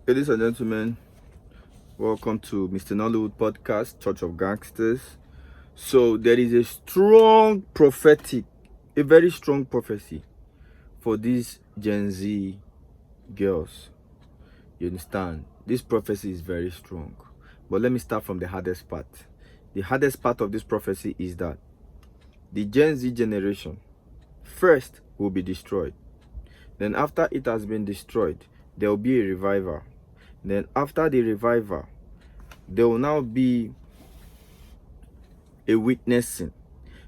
Ladies and gentlemen, welcome to Mr. Nollywood podcast, Church of Gangsters. So there is a very strong prophecy for these Gen Z girls. You understand? This prophecy is very strong. But let me start from the hardest part. The hardest part of this prophecy is that the Gen Z generation first will be destroyed. Then after it has been destroyed, there will be a revival. Then after the revival, there will now be a witnessing.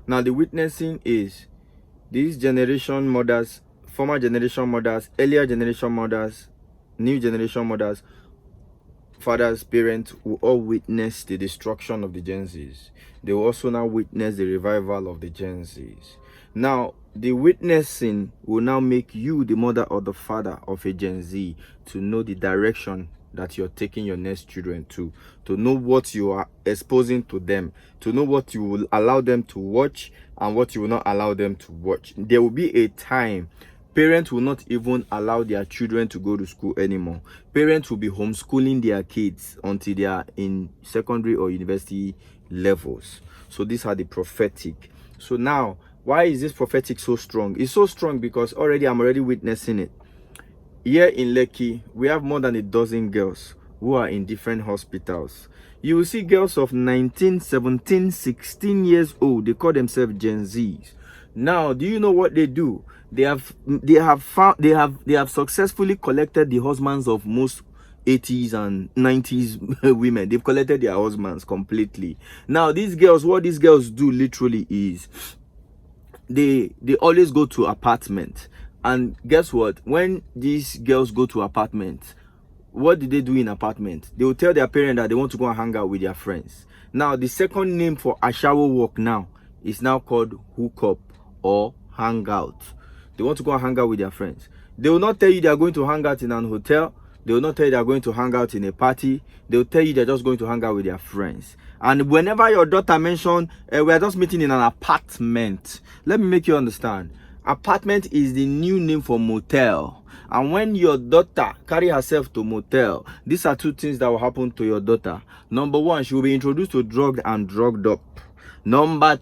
Now the witnessing is these generation mothers, former generation mothers, earlier generation mothers, new generation mothers, fathers, parents will all witness the destruction of the Gen Zs. They will also now witness the revival of the Gen Zs. Now, the witnessing will now make you the mother or the father of a Gen Z to know the direction that you're taking your next children to know what you are exposing to them, to know what you will allow them to watch and what you will not allow them to watch. There will be a time parents will not even allow their children to go to school anymore. Parents will be homeschooling their kids until they are in secondary or university levels. So these are the prophetic. So now, why is this prophetic so strong? It's so strong because I'm already witnessing it. Here in Lekki, we have more than a dozen girls who are in different hospitals. You will see girls of 19, 17, 16 years old. They call themselves Gen Zs. Now, do you know what they do? They have successfully collected the husbands of most 80s and 90s women. They've collected their husbands completely. Now, what these girls do literally is they always go to apartments. And guess what? When these girls go to apartments, what do they do in apartments? They will tell their parents that they want to go and hang out with their friends. Now, the second name for Ashawo work now is now called hookup or hangout. They want to go and hang out with their friends. They will not tell you they are going to hang out in an hotel. They will not tell you they are going to hang out in a party. They will tell you they're just going to hang out with their friends. And whenever your daughter mentions, we are just meeting in an apartment, let me make you understand. Apartment is the new name for motel. And when your daughter carry herself to motel, these are two things that will happen to your daughter. Number one, she will be introduced to drugged and drugged up. Number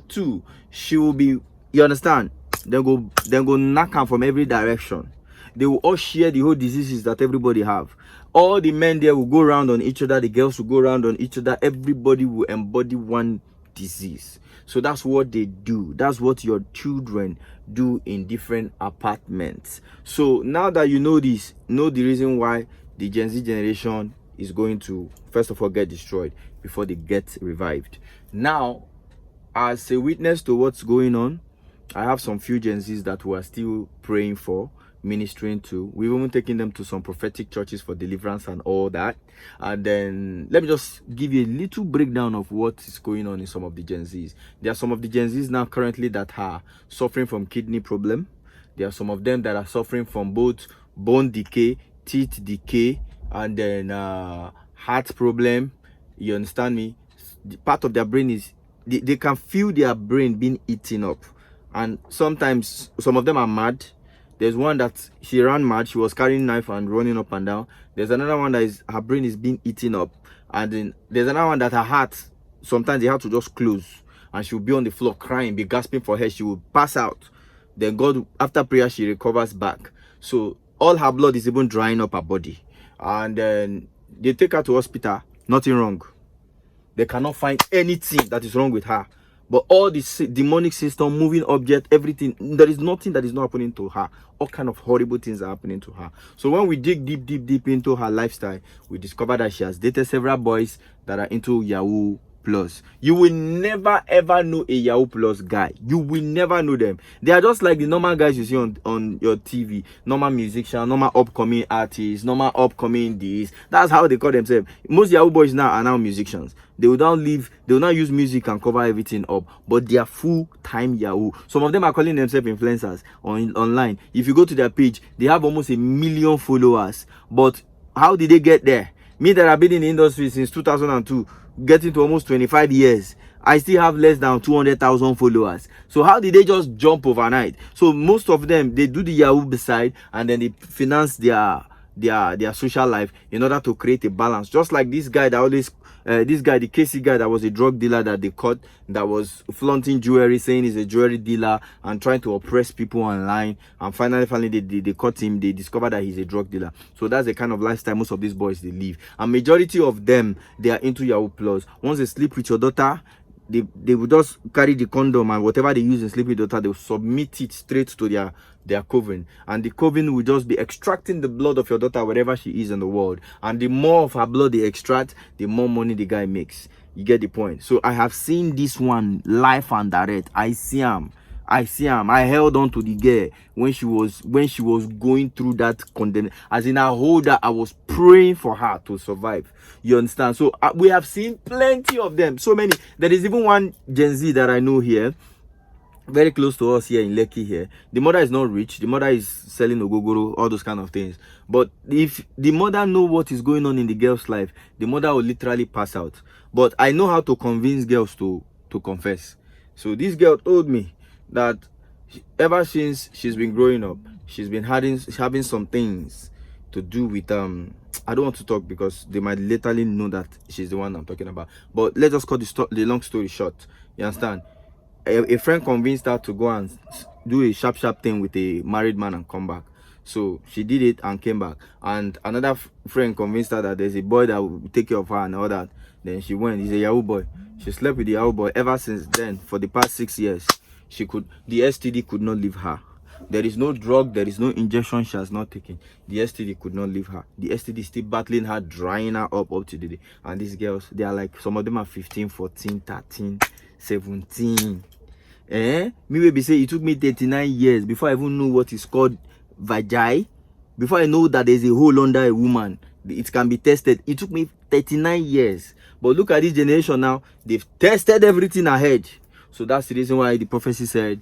two, she will be, you understand? Then go knock her from every direction. They will all share the whole diseases that everybody have. All the men there will go around on each other. The girls will go around on each other. Everybody will embody one disease. So that's what they do. That's what your children do in different apartments. So now that you know this, know the reason why the Gen Z generation is going to first of all get destroyed before they get revived. Now, as a witness to what's going on, I have some few Gen Zs that we are still praying for, ministering to. We've even taken them to some prophetic churches for deliverance and all that. And then let me just give you a little breakdown of what is going on in some of the Gen Zs. There are some of the Gen Zs now currently that are suffering from kidney problem. There are some of them that are suffering from both bone decay, teeth decay, and then heart problem. You understand me? The part of their brain is they can feel their brain being eaten up. And sometimes some of them are mad. There's one that she ran mad. She was carrying a knife and running up and down. There's another one that is her brain is being eaten up. And then there's another one that her heart, sometimes they have to just close. And she'll be on the floor crying, be gasping for air. She will pass out. Then God, after prayer, she recovers back. So all her blood is even drying up her body. And then they take her to hospital. Nothing wrong. They cannot find anything that is wrong with her. But all this demonic system, moving object, everything, there is nothing that is not happening to her. All kind of horrible things are happening to her. So when we dig deep into her lifestyle, we discover that she has dated several boys that are into Yahoo Plus. You will never ever know a Yahoo Plus guy. You will never know them. They are just like the normal guys you see on your TV. Normal musician, normal upcoming artists, normal upcoming this. That's how they call themselves. Most Yahoo boys now are now musicians. They will now use music and cover everything up. But they are full-time Yahoo. Some of them are calling themselves influencers online. If you go to their page, they have almost 1 million followers. But how did they get there? Me that have been in the industry since 2002, getting to almost 25 years, I still have less than 200,000 followers. So how did they just jump overnight? So most of them, they do the Yahoo side and then they finance their their social life in order to create a balance. Just like this guy that always the Casey guy that was a drug dealer that they caught, that was flaunting jewelry, saying he's a jewelry dealer and trying to oppress people online, and finally they caught him. They discovered that he's a drug dealer. So that's the kind of lifestyle most of these boys they live, and majority of them, they are into Yahoo Plus. Once they sleep with your daughter, they will just carry the condom and whatever they use in sleeping daughter, they will submit it straight to their coven, and the coven will just be extracting the blood of your daughter wherever she is in the world. And the more of her blood they extract, the more money the guy makes. You get the point? So I have seen this one live and direct. I see him. I held on to the girl when she was going through that condemn. As in, I hold her, I was praying for her to survive. You understand? So we have seen plenty of them. So many. There is even one Gen Z that I know here, very close to us here in Lekki here. The mother is not rich. The mother is selling ogogoro, all those kind of things. But if the mother know what is going on in the girl's life, the mother will literally pass out. But I know how to convince girls to confess. So this girl told me that ever since she's been growing up, she's been having some things to do with I don't want to talk because they might literally know that she's the one I'm talking about. But let's just cut the long story short. You understand? A friend convinced her to go and do a sharp thing with a married man and come back. So she did it and came back. And another friend convinced her that there's a boy that will take care of her and all that. Then she went. He's a Yahoo boy. She slept with the Yahoo boy. Ever since then, for the past 6 years, the STD could not leave her. There is no drug, there is no injection she has not taken. The STD could not leave her. The STD is still battling her, drying her up to the day. And these girls, they are like, some of them are 15, 14, 13, 17. Me will be say it took me 39 years before I even know what is called vagi. Before I know that there's a hole under a woman, it can be tested. It took me 39 years. But look at this generation now. They've tested everything ahead. So that's the reason why the prophecy said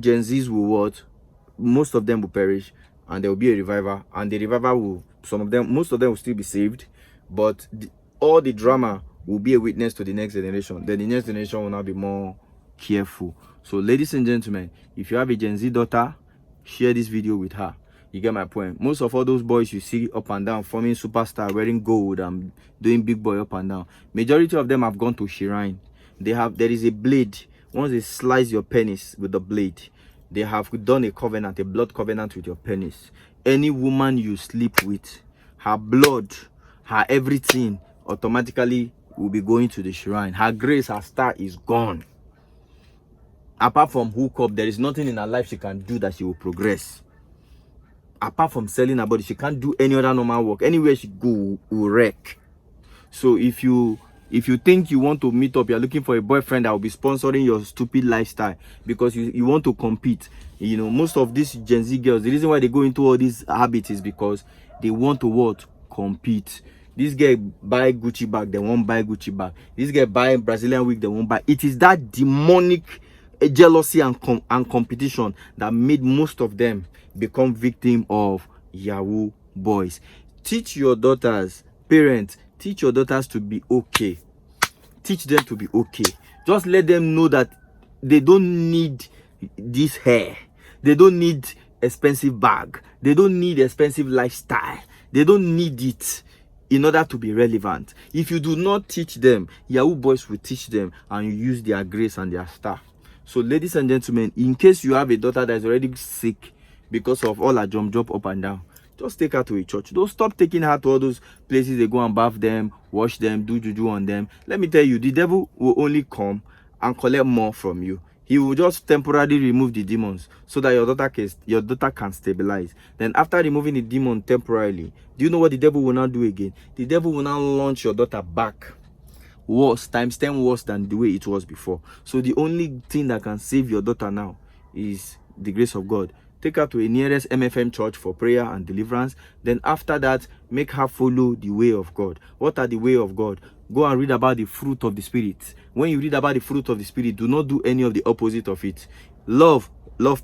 Gen Zs will what? Most of them will perish, and there will be a revival. And the revival will, most of them will still be saved, but all the drama will be a witness to the next generation. Then the next generation will now be more careful. So ladies and gentlemen, if you have a Gen Z daughter, share this video with her. You get my point? Most of all those boys you see up and down forming superstar, wearing gold and doing big boy up and down, majority of them have gone to shrine. There is a blade. Once they slice your penis with the blade, they have done a covenant, a blood covenant with your penis. Any woman you sleep with, her blood, her everything automatically will be going to the shrine. Her grace, her star is gone. Apart from hook up, there is nothing in her life she can do that she will progress. Apart from selling her body, she can't do any other normal work. Anywhere she go will wreck. So if you think you want to meet up, you're looking for a boyfriend that will be sponsoring your stupid lifestyle because you want to compete. You know, most of these Gen Z girls, the reason why they go into all these habits is because they want to what? Compete. This guy buy Gucci bag, they won't buy Gucci bag. This guy buy Brazilian wig, they won't buy. It is that demonic jealousy and competition that made most of them become victim of Yahoo boys. Teach your daughters, parents, teach your daughters to be okay. Teach them to be okay. Just let them know that they don't need this hair. They don't need expensive bag. They don't need expensive lifestyle. They don't need it in order to be relevant. If you do not teach them, Yahoo boys will teach them, and you use their grace and their star. So ladies and gentlemen, in case you have a daughter that is already sick because of all her jump up and down, just take her to a church. Don't stop taking her to all those places they go and bath them, wash them, do juju on them. Let me tell you, the devil will only come and collect more from you. He will just temporarily remove the demons so that your daughter can stabilize. Then after removing the demon temporarily, do you know what the devil will now do again? The devil will now launch your daughter back worse, times 10 worse than the way it was before. So the only thing that can save your daughter now is the grace of God. Take her to a nearest MFM church for prayer and deliverance. Then after that, make her follow the way of God. What are the way of God? Go and read about the fruit of the Spirit. When you read about the fruit of the Spirit, do not do any of the opposite of it. Love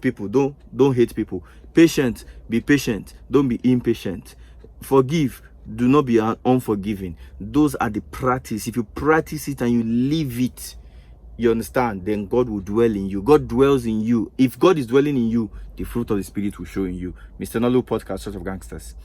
people. Don't hate people. Patient, be patient. Don't be impatient. Forgive. Do not be unforgiving. Those are the practice. If you practice it and you live it, you understand, then God will dwell in you. God dwells in you. If God is dwelling in you, the fruit of the Spirit will show in you. Mr. Nollywood Podcast, Church of Gangsters.